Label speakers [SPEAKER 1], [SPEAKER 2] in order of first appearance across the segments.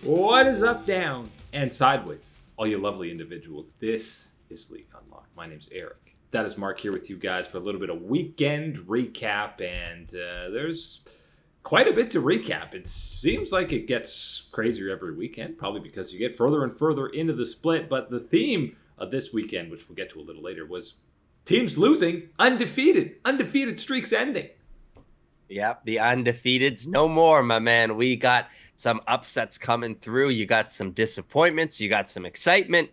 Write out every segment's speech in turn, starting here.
[SPEAKER 1] What is up, down, and sideways, all you lovely individuals? This is League Unlocked. My name's Eric. That is Mark here with you guys for a little bit of weekend recap, and there's quite a bit to recap. It seems like it gets crazier every weekend, probably because you get further and further into the split, but the theme of this weekend, which we'll get to a little later, was teams losing, undefeated streaks ending.
[SPEAKER 2] Yep, the undefeateds no more, my man. We got some upsets coming through. You got some disappointments. You got some excitement.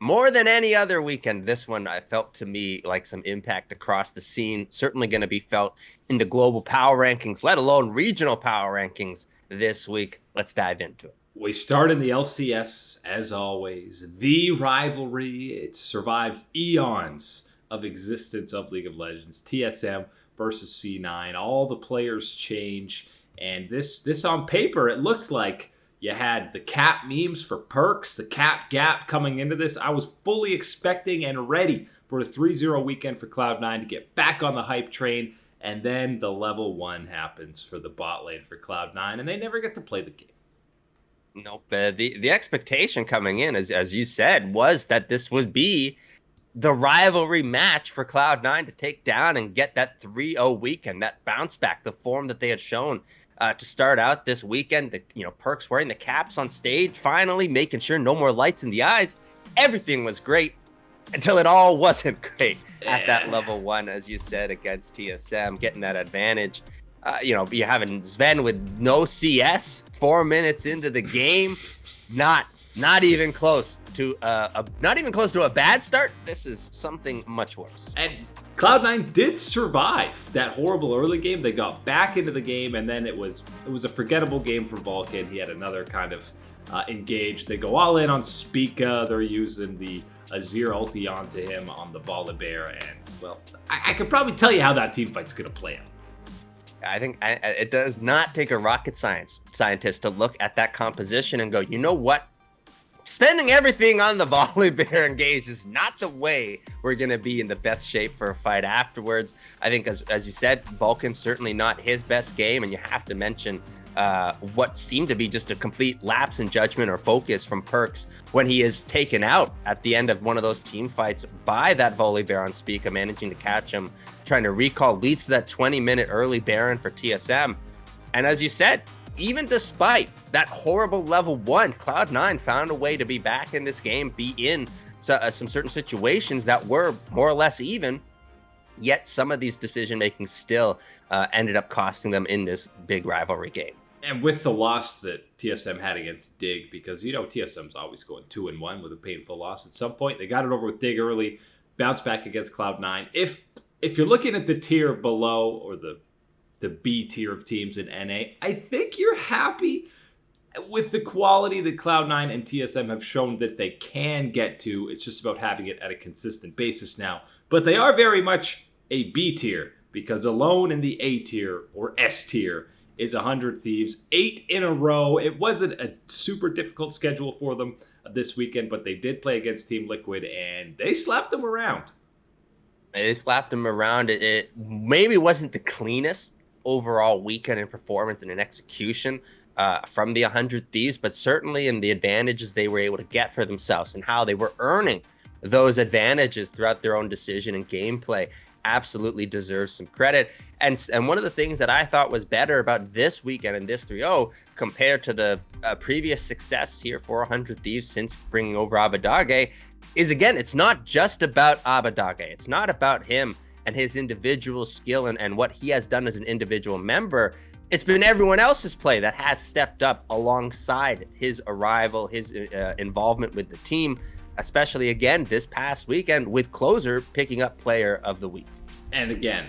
[SPEAKER 2] More than any other weekend, this one I felt to me like some impact across the scene. Certainly going to be felt in the global power rankings, let alone regional power rankings this week. Let's dive into it.
[SPEAKER 1] We start in the LCS, as always. The rivalry. It survived eons of existence of League of Legends. TSM versus C9. All the players change. And this on paper, it looked like you had the cap memes for perks, the cap gap coming into this. I was fully expecting and ready for a 3-0 weekend for Cloud9 to get back on the hype train. And then the level 1 happens for the bot lane for Cloud9, and they never get to play the game.
[SPEAKER 2] Nope. The expectation coming in, as you said, was that this would be the rivalry match for Cloud9 to take down and get that 3-0 weekend, that bounce back, the form that they had shown to start out this weekend. The perks wearing the caps on stage, finally making sure no more lights in the eyes. Everything was great until it all wasn't great at that level 1, as you said, against TSM, getting that advantage. You're having Sven with no CS 4 minutes into the game, not even close to a bad start. This is something much worse.
[SPEAKER 1] And Cloud9 did survive that horrible early game. They got back into the game, and then it was a forgettable game for Vulcan. He had another kind of engage. They go all in on Spica. They're using the Azir ulti onto him on the Volibear, and well, I could probably tell you how that team fight's gonna play out.
[SPEAKER 2] I think it does not take a rocket scientist to look at that composition and go, you know what? Spending everything on the Volibear engage is not the way we're going to be in the best shape for a fight afterwards. I think, as you said, Vulcan's certainly not his best game, and you have to mention what seemed to be just a complete lapse in judgment or focus from Perks when he is taken out at the end of one of those team fights by that Volibear on Spica, managing to catch him, trying to recall, leads to that 20-minute early Baron for TSM. And as you said, even despite that horrible level 1, Cloud9 found a way to be back in this game, be in some certain situations that were more or less even, yet some of these decision-making still ended up costing them in this big rivalry game.
[SPEAKER 1] And with the loss that TSM had against Dig, because TSM's always going 2-1 with a painful loss at some point. They got it over with Dig early, bounced back against Cloud9. If you're looking at the tier below, or the B tier of teams in NA, I think you're happy with the quality that Cloud9 and TSM have shown that they can get to. It's just about having it at a consistent basis now. But they are very much a B tier, because alone in the A tier or S tier is 100 Thieves, 8 in a row. It wasn't a super difficult schedule for them this weekend, but they did play against Team Liquid, and they slapped them around.
[SPEAKER 2] They slapped them around. It maybe wasn't the cleanest overall weekend in performance and in execution from the 100 Thieves, but certainly in the advantages they were able to get for themselves and how they were earning those advantages throughout their own decision and gameplay absolutely deserves some credit. And one of the things that I thought was better about this weekend and this 3-0 compared to the previous success here for 100 Thieves since bringing over Abadage is, again, it's not just about Abadage. It's not about him and his individual skill and what he has done as an individual member. It's been everyone else's play that has stepped up alongside his arrival, his involvement with the team, especially, again, this past weekend with Closer picking up Player of the Week.
[SPEAKER 1] And again,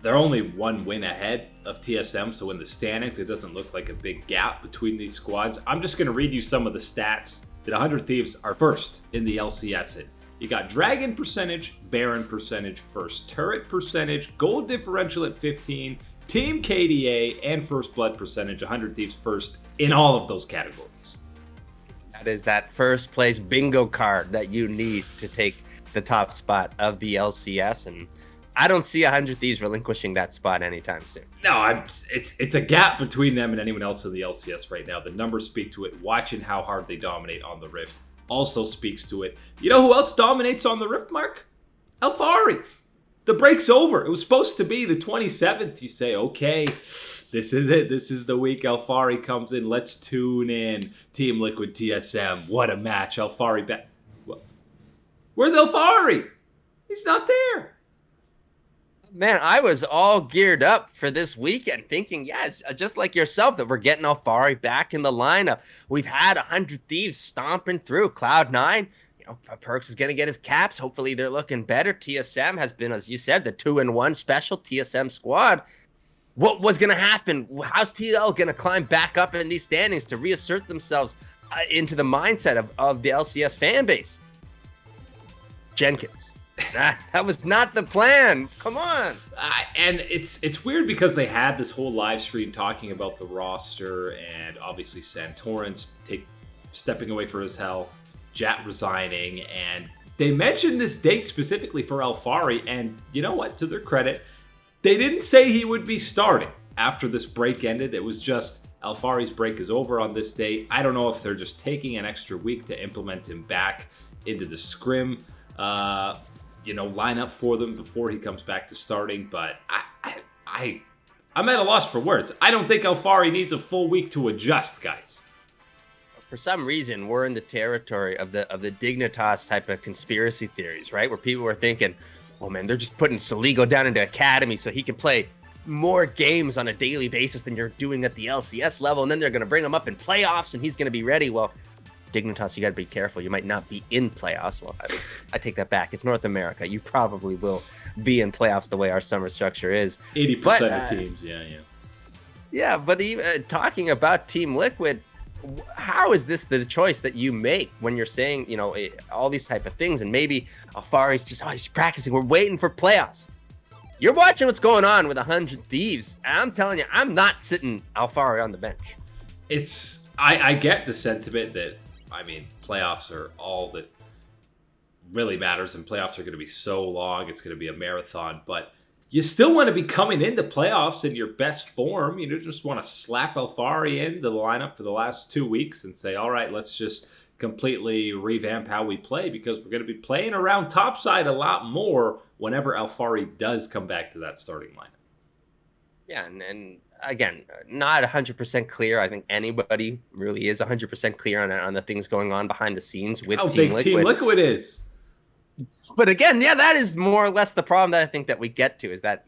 [SPEAKER 1] they're only 1 win ahead of TSM, so in the standings, it doesn't look like a big gap between these squads. I'm just going to read you some of the stats that 100 Thieves are first in the LCS in. You got Dragon percentage, Baron percentage, first turret percentage, gold differential at 15, team KDA, and first blood percentage. 100 Thieves first in all of those categories.
[SPEAKER 2] That is that first place bingo card that you need to take the top spot of the LCS. And I don't see 100 Thieves relinquishing that spot anytime soon.
[SPEAKER 1] No, it's a gap between them and anyone else in the LCS right now. The numbers speak to it. Watching how hard they dominate on the Rift also speaks to it. You know who else dominates on the Rift, Mark? Alphari. The break's over. It was supposed to be the 27th. You say, okay, this is it. This is the week Alphari comes in. Let's tune in. Team Liquid TSM. What a match. Alphari back. Where's Alphari? He's not there.
[SPEAKER 2] Man, I was all geared up for this weekend thinking, yes, just like yourself, that we're getting Alphari back in the lineup. We've had 100 Thieves stomping through Cloud9. You know, Perks is going to get his caps. Hopefully they're looking better. TSM has been, as you said, the 2-1 special TSM squad. What was going to happen? How's TL going to climb back up in these standings to reassert themselves into the mindset of the LCS fan base? Jenkins. That was not the plan. Come on.
[SPEAKER 1] And it's weird because they had this whole live stream talking about the roster and obviously Santorin's stepping away for his health, Jat resigning, and they mentioned this date specifically for Alphari, and you know what? To their credit, they didn't say he would be starting after this break ended. It was just Alphari's break is over on this date. I don't know if they're just taking an extra week to implement him back into the scrim. Line up for them before he comes back to starting. But I'm at a loss for words. I don't think Alphari needs a full week to adjust, guys.
[SPEAKER 2] For some reason, we're in the territory of the Dignitas type of conspiracy theories, right? Where people were thinking, oh man, they're just putting Soligo down into Academy so he can play more games on a daily basis than you're doing at the LCS level. And then they're going to bring him up in playoffs and he's going to be ready. Well, Dignitas, you got to be careful. You might not be in playoffs. Well, I take that back. It's North America. You probably will be in playoffs the way our summer structure is.
[SPEAKER 1] 80% of teams, yeah.
[SPEAKER 2] Yeah, but even talking about Team Liquid, how is this the choice that you make when you're saying, all these type of things, and maybe Alphari's just, he's practicing. We're waiting for playoffs. You're watching what's going on with 100 Thieves. And I'm telling you, I'm not sitting Alphari on the bench.
[SPEAKER 1] I get the sentiment that, playoffs are all that really matters, and playoffs are going to be so long. It's going to be a marathon, but you still want to be coming into playoffs in your best form. You just want to slap Alphari into the lineup for the last 2 weeks and say, all right, let's just completely revamp how we play, because we're going to be playing around topside a lot more whenever Alphari does come back to that starting lineup.
[SPEAKER 2] Yeah, and again, not 100% clear. I think anybody really is 100% clear on the things going on behind the scenes with Team Liquid.
[SPEAKER 1] Team Liquid is.
[SPEAKER 2] But again, yeah, that is more or less the problem that I think that we get to, is that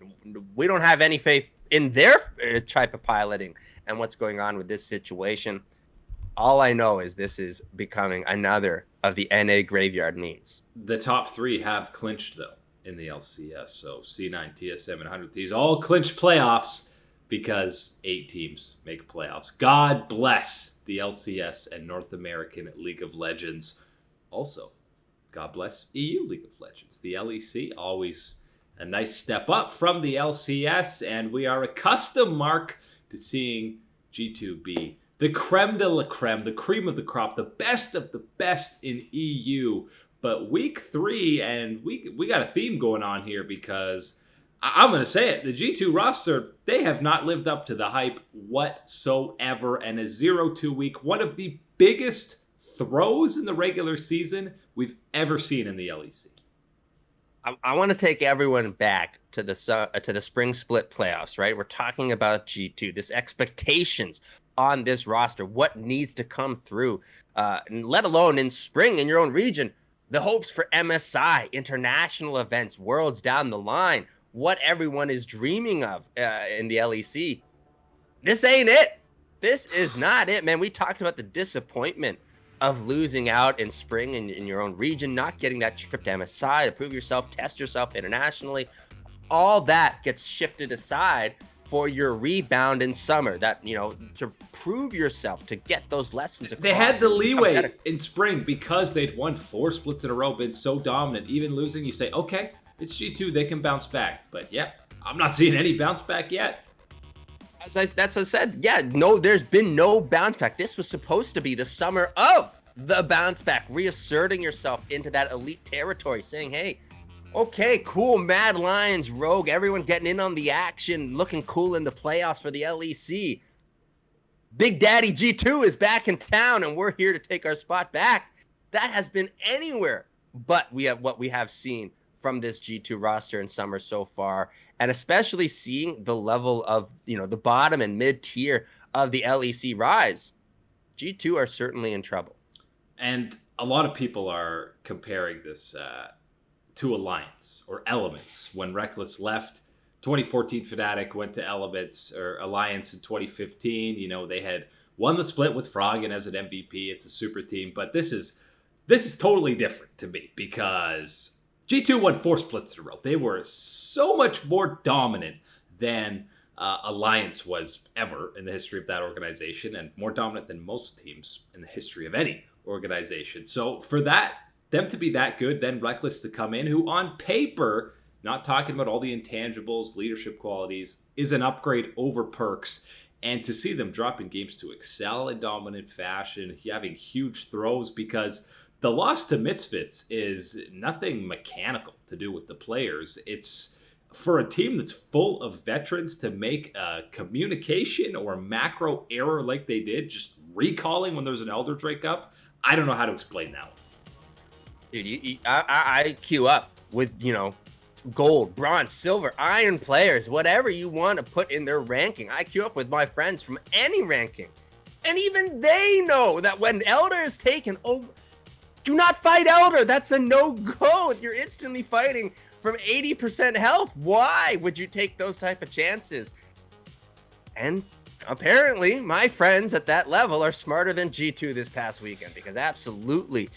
[SPEAKER 2] we don't have any faith in their type of piloting and what's going on with this situation. All I know is this is becoming another of the NA graveyard memes.
[SPEAKER 1] The top three have clinched, though, in the LCS. So C9, TSM, and 100 Thieves all clinched playoffs because 8 teams make playoffs. God bless the LCS and North American League of Legends. Also, God bless EU League of Legends. The LEC, always a nice step up from the LCS, and we are accustomed, Mark, to seeing G2 be the creme de la creme, the cream of the crop, the best of the best in EU. But week 3, and we got a theme going on here, because I'm going to say it, the G2 roster, they have not lived up to the hype whatsoever, and a 0-2 week, one of the biggest throws in the regular season we've ever seen in the LEC.
[SPEAKER 2] I want to take everyone back to the spring split playoffs, right? We're talking about G2, this expectations on this roster, what needs to come through, let alone in spring in your own region, the hopes for MSI, international events, worlds down the line, what everyone is dreaming of in the LEC. This ain't it. This is not it, man. We talked about the disappointment of losing out in spring in your own region, not getting that trip to MSI to prove yourself, test yourself internationally. All that gets shifted aside for your rebound in summer, that, to prove yourself, to get those lessons across.
[SPEAKER 1] They had the leeway in spring because they'd won 4 splits in a row, been so dominant. Even losing, you say, okay, it's G2, they can bounce back. But yeah, I'm not seeing any bounce back yet.
[SPEAKER 2] That's as I said, there's been no bounce back. This was supposed to be the summer of the bounce back, reasserting yourself into that elite territory, saying, hey, Okay, cool. Mad Lions, Rogue, everyone getting in on the action, looking cool in the playoffs for the LEC. Big Daddy G2 is back in town, and we're here to take our spot back. That has been anywhere but what we have seen from this G2 roster in summer so far, and especially seeing the level of, the bottom and mid tier of the LEC rise. G2 are certainly in trouble.
[SPEAKER 1] And a lot of people are comparing this to Alliance or Elements. When Reckless left, 2014 Fnatic went to Elements or Alliance in 2015. They had won the split with Froggen as an MVP. It's a super team, but this is totally different to me because G2 won 4 splits in a row. They were so much more dominant than Alliance was ever in the history of that organization, and more dominant than most teams in the history of any organization. So for them to be that good, then Reckless to come in, who on paper, not talking about all the intangibles, leadership qualities, is an upgrade over Perks. And to see them dropping games to excel in dominant fashion, having huge throws, because the loss to Misfits is nothing mechanical to do with the players. It's for a team that's full of veterans to make a communication or macro error like they did, just recalling when there's an Elder Drake up. I don't know how to explain that one.
[SPEAKER 2] Dude, I queue up with, gold, bronze, silver, iron players, whatever you want to put in their ranking. I queue up with my friends from any ranking. And even they know that when Elder is taken, do not fight Elder. That's a no-go. You're instantly fighting from 80% health. Why would you take those type of chances? And apparently, my friends at that level are smarter than G2 this past weekend, because absolutely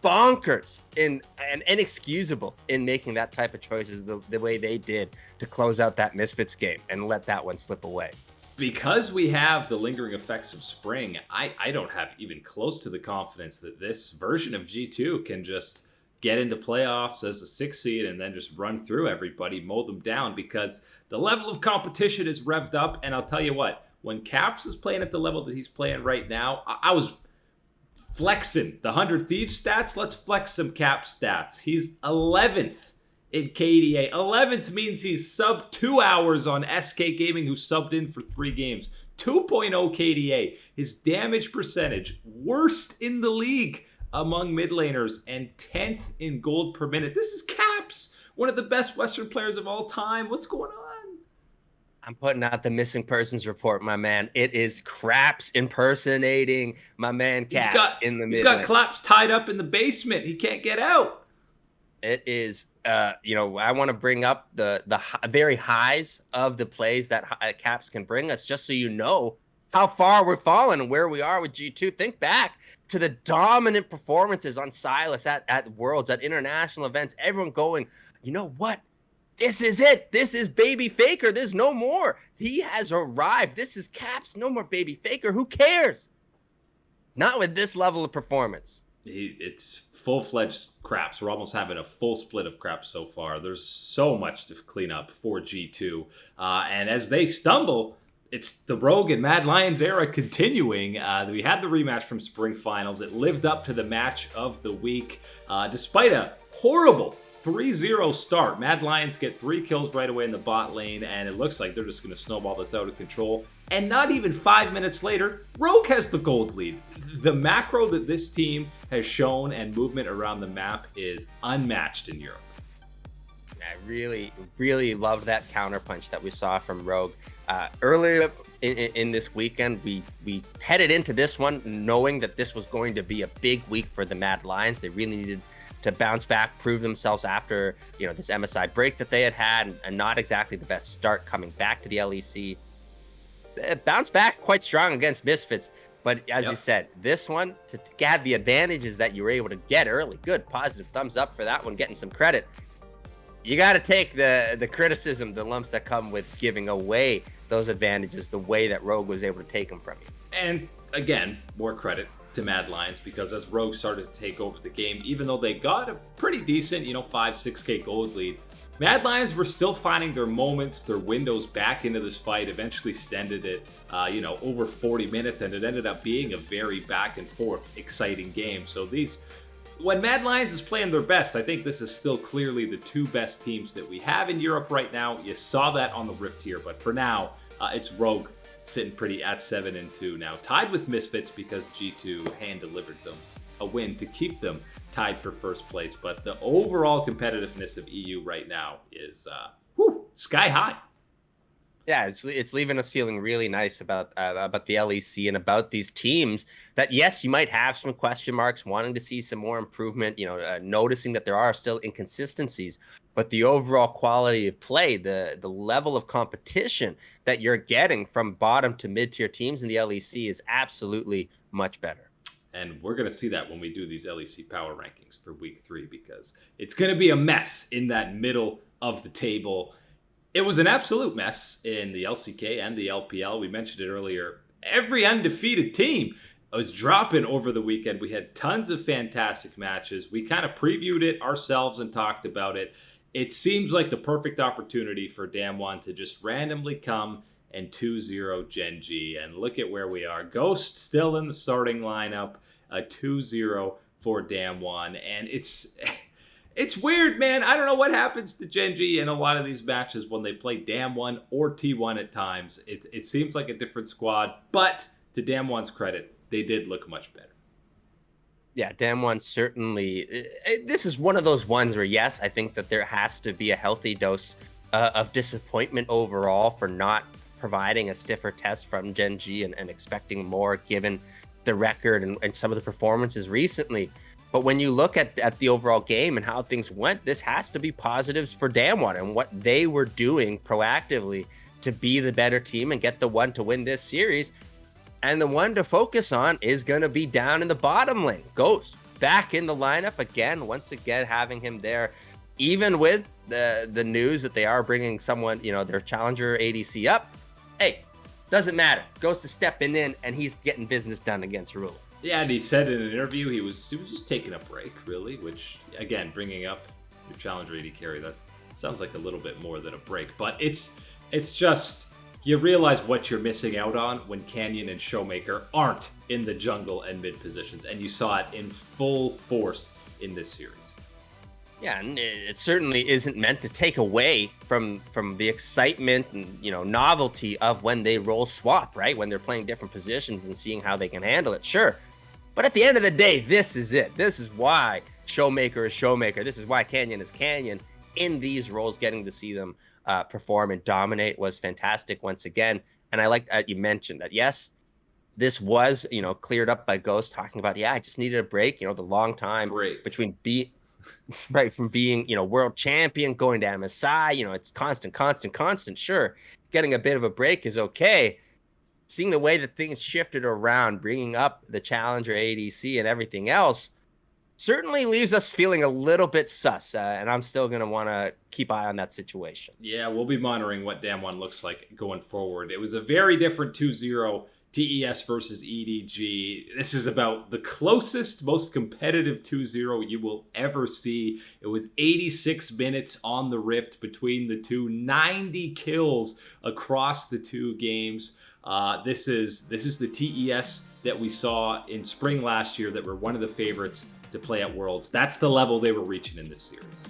[SPEAKER 2] bonkers and inexcusable in making that type of choices the way they did to close out that Misfits game and let that one slip away.
[SPEAKER 1] Because we have the lingering effects of spring, I don't have even close to the confidence that this version of G2 can just get into playoffs as a 6th seed and then just run through everybody, mow them down, because the level of competition is revved up. And I'll tell you what, when Caps is playing at the level that he's playing right now, I was flexing the 100 Thieves stats. Let's flex some Caps stats. He's 11th in KDA. 11th means he's sub 2 hours on SK Gaming, who subbed in for 3 games. 2.0 KDA. His damage percentage, worst in the league among mid laners, and 10th in gold per minute. This is Caps, one of the best Western players of all time. What's going on?
[SPEAKER 2] I'm putting out the missing persons report, my man. It is Craps impersonating my man Caps in the mid lane.
[SPEAKER 1] He's got Claps tied up in the basement. He can't get out.
[SPEAKER 2] It is, I want to bring up the very highs of the plays that Caps can bring us, just so you know how far we're falling and where we are with G2. Think back to the dominant performances on Silas at Worlds, at international events, everyone going, you know what? This is it. This is Baby Faker. There's no more. He has arrived. This is Caps. No more Baby Faker. Who cares? Not with this level of performance.
[SPEAKER 1] It's full-fledged Craps. We're almost having a full split of Craps so far. There's so much to clean up for G2. And as they stumble, it's the Rogue and Mad Lions era continuing. We had the rematch from Spring Finals. It lived up to the match of the week. Despite a horrible 3-0 start, Mad Lions get 3 kills right away in the bot lane, and it looks like they're just going to snowball this out of control. And not even 5 minutes later, Rogue has the gold lead. The macro that this team has shown and movement around the map is unmatched in Europe.
[SPEAKER 2] I really, really loved that counterpunch that we saw from Rogue. Earlier in this weekend, we headed into this one knowing that this was going to be a big week for the Mad Lions. They really needed to bounce back, prove themselves after this MSI break that they had and not exactly the best start coming back to the LEC. Bounce back quite strong against Misfits, but as you said, this one to get the advantages that you were able to get early. Good, positive thumbs up for that one, getting some credit. You got to take the criticism, the lumps that come with giving away those advantages the way that Rogue was able to take them from you.
[SPEAKER 1] And again, more credit to Mad Lions, because as Rogue started to take over the game, even though they got a pretty decent, 5-6K gold lead, Mad Lions were still finding their moments, their windows back into this fight, eventually extended it, over 40 minutes, and it ended up being a very back and forth, exciting game. So these when Mad Lions is playing their best, I think this is still clearly the two best teams that we have in Europe right now. You saw that on the Rift here, but for now, it's Rogue sitting pretty at 7-2 now, tied with Misfits because G2 hand-delivered them a win to keep them tied for first place. But the overall competitiveness of EU right now is sky high.
[SPEAKER 2] Yeah, it's leaving us feeling really nice about the LEC and about these teams that, yes, you might have some question marks, wanting to see some more improvement, noticing that there are still inconsistencies, but the overall quality of play, the level of competition that you're getting from bottom to mid-tier teams in the LEC is absolutely much better.
[SPEAKER 1] And we're going to see that when we do these LEC power rankings for week 3, because it's going to be a mess in that middle of the table. It was an absolute mess in the LCK and the LPL. We mentioned it earlier. Every undefeated team was dropping over the weekend. We had tons of fantastic matches. We kind of previewed it ourselves and talked about it. It seems like the perfect opportunity for Damwon to just randomly come and 2-0 Gen G. And look at where we are. Ghost still in the starting lineup. A 2-0 for Damwon. And it's weird, man. I don't know what happens to Gen G in a lot of these matches when they play Damwon or T1 at times. It seems like a different squad, but to Damwon's credit, they did look much better.
[SPEAKER 2] Yeah, Damwon certainly. This is one of those ones where, yes, I think that there has to be a healthy dose of disappointment overall for not providing a stiffer test from Gen G and expecting more given the record and some of the performances recently. But when you look at the overall game and how things went, this has to be positives for Damwon and what they were doing proactively to be the better team and get the one to win this series. And the one to focus on is going to be down in the bottom lane. Ghost back in the lineup again, once again having him there, even with the news that they are bringing someone, their challenger ADC up. Hey, doesn't matter. Ghost is stepping in and he's getting business done against Rule.
[SPEAKER 1] Yeah, and he said in an interview he was just taking a break, really, which, again, bringing up your challenger AD carry, that sounds like a little bit more than a break. But it's just, you realize what you're missing out on when Canyon and Showmaker aren't in the jungle and mid positions, and you saw it in full force in this series.
[SPEAKER 2] Yeah, and it certainly isn't meant to take away from the excitement and novelty of when they roll swap, right? When they're playing different positions and seeing how they can handle it, sure. But at the end of the day, this is it. This is why Showmaker is Showmaker. This is why Canyon is Canyon. In these roles, getting to see them perform and dominate was fantastic once again. And I like that you mentioned that, yes, this was, cleared up by Ghost talking about, I just needed a break, the long time between from being, world champion, going to MSI, it's constant, sure. Getting a bit of a break is okay. Seeing the way that things shifted around, bringing up the challenger ADC and everything else certainly leaves us feeling a little bit sus. And I'm still going to want to keep eye on that situation.
[SPEAKER 1] Yeah, we'll be monitoring what Damwon looks like going forward. It was a very different 2-0 TES versus EDG. This is about the closest, most competitive 2-0 you will ever see. It was 86 minutes on the Rift between the two, 90 kills across the two games. This is the TES that we saw in spring last year that were one of the favorites to play at Worlds. That's the level they were reaching in this series.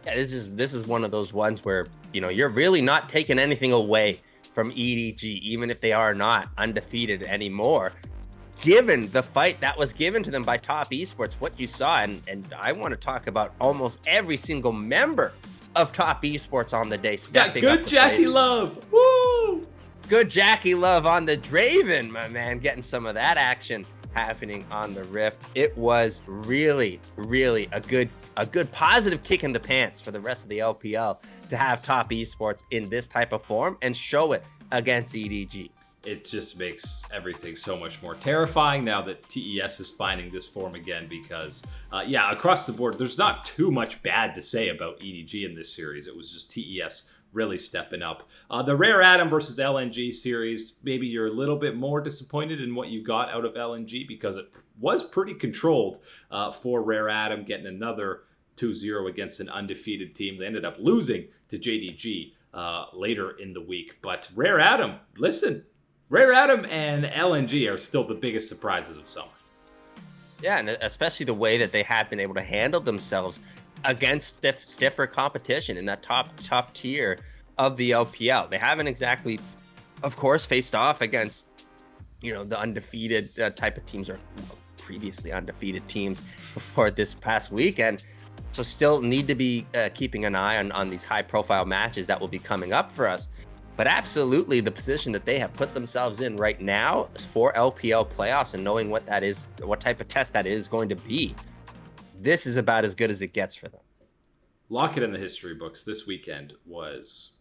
[SPEAKER 2] Yeah, this is one of those ones where, you're really not taking anything away from EDG, even if they are not undefeated anymore. Given the fight that was given to them by Top Esports, what you saw, and I want to talk about almost every single member of Top Esports on the day stepping up.
[SPEAKER 1] Good Jackie Love. Woo!
[SPEAKER 2] Good Jackie Love on the Draven, my man, getting some of that action happening on the Rift. It was really, really a good positive kick in the pants for the rest of the LPL to have Top Esports in this type of form and show it against EDG.
[SPEAKER 1] It just makes everything so much more terrifying now that TES is finding this form again because, across the board, there's not too much bad to say about EDG in this series. It was just TES really stepping up. The Rare Atom versus LNG series, maybe you're a little bit more disappointed in what you got out of LNG because it was pretty controlled for Rare Atom, getting another 2-0 against an undefeated team. They ended up losing to JDG later in the week. But Rare Atom, listen, Rare Atom and LNG are still the biggest surprises of summer.
[SPEAKER 2] Yeah, and especially the way that they have been able to handle themselves against stiffer competition in that top tier of the LPL. They haven't exactly, of course, faced off against the undefeated type of teams, or previously undefeated teams before this past weekend. So still need to be keeping an eye on these high profile matches that will be coming up for us. But absolutely, the position that they have put themselves in right now for LPL playoffs, and knowing what that is, what type of test that is going to be, this is about as good as it gets for them.
[SPEAKER 1] Lock it in the history books. This weekend was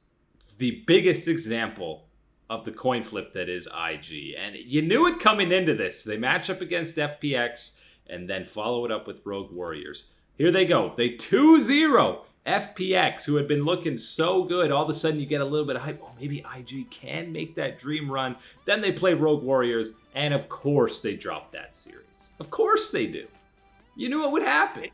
[SPEAKER 1] the biggest example of the coin flip that is IG. And you knew it coming into this. They match up against FPX and then follow it up with Rogue Warriors. Here they go. They 2-0 FPX, who had been looking so good. All of a sudden, you get a little bit of hype. Oh, maybe IG can make that dream run. Then they play Rogue Warriors, and of course they drop that series. Of course they do. You knew it would happen.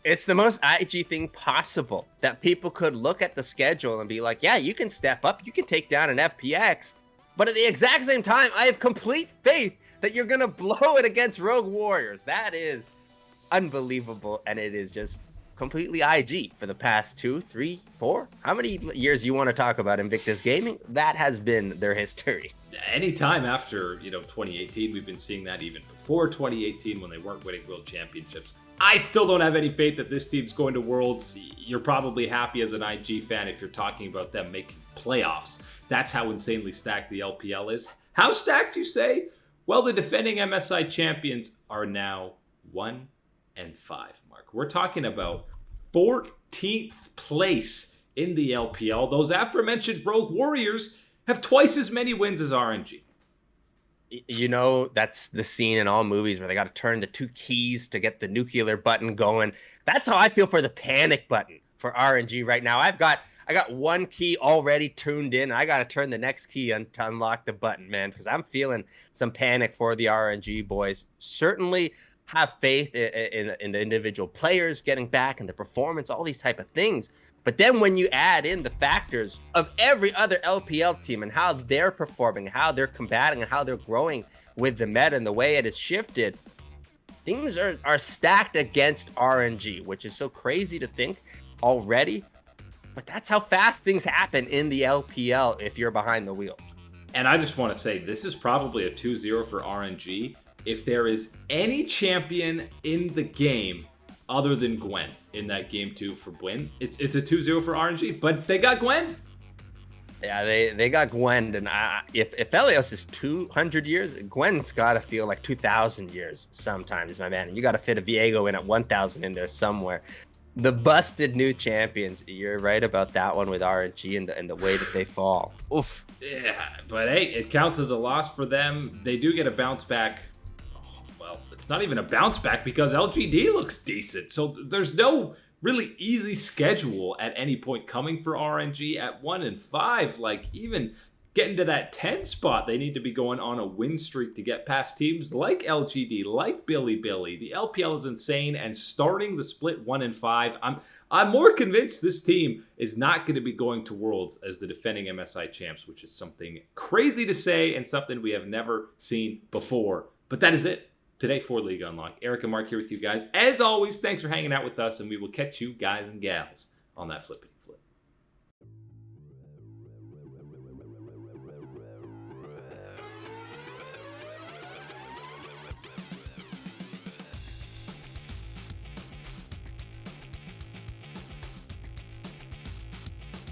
[SPEAKER 2] It's the most IG thing possible, that people could look at the schedule and be like, yeah, you can step up, you can take down an FPX. But at the exact same time, I have complete faith that you're going to blow it against Rogue Warriors. That is unbelievable, and it is just completely IG for the past 2, 3, 4, how many years you want to talk about Invictus Gaming? That has been their history.
[SPEAKER 1] Anytime after 2018, we've been seeing that. Even before 2018, when they weren't winning world championships. I still don't have any faith that this team's going to Worlds. You're probably happy as an IG fan if you're talking about them making playoffs. That's how insanely stacked the LPL is. How stacked, you say? Well, the defending MSI champions are now 1-5, Mark. We're talking about 14th place in the LPL. Those aforementioned Rogue Warriors have twice as many wins as RNG.
[SPEAKER 2] That's the scene in all movies where they got to turn the 2 keys to get the nuclear button going. That's how I feel for the panic button for RNG right now. I got 1 key already tuned in. I got to turn the next key to unlock the button, man, because I'm feeling some panic for the RNG boys. Certainly have faith in the individual players getting back and the performance, all these type of things. But then when you add in the factors of every other LPL team and how they're performing, how they're combating, and how they're growing with the meta and the way it has shifted, things are stacked against RNG, which is so crazy to think already. But that's how fast things happen in the LPL if you're behind the wheel.
[SPEAKER 1] And I just want to say, this is probably a 2-0 for RNG. If there is any champion in the game other than Gwen in that game 2 for Gwen, it's a 2-0 for RNG, but they got Gwen.
[SPEAKER 2] Yeah, they got Gwen, and if Elios is 200 years, Gwen's got to feel like 2,000 years sometimes, my man. And you got to fit a Viego in at 1,000 in there somewhere. The busted new champions. You're right about that one with RNG and the way that they fall. Oof.
[SPEAKER 1] Yeah, but hey, it counts as a loss for them. They do get a bounce back. Well, it's not even a bounce back because LGD looks decent. So there's no really easy schedule at any point coming for RNG at 1-5. Like, even getting to that 10 spot, they need to be going on a win streak to get past teams like LGD, like Billy. The LPL is insane, and starting the split 1-5, I'm more convinced this team is not going to be going to Worlds as the defending MSI champs, which is something crazy to say and something we have never seen before. But that is it today for League Unlock. Eric and Mark here with you guys. As always, thanks for hanging out with us, and we will catch you guys and gals on that flippity flip.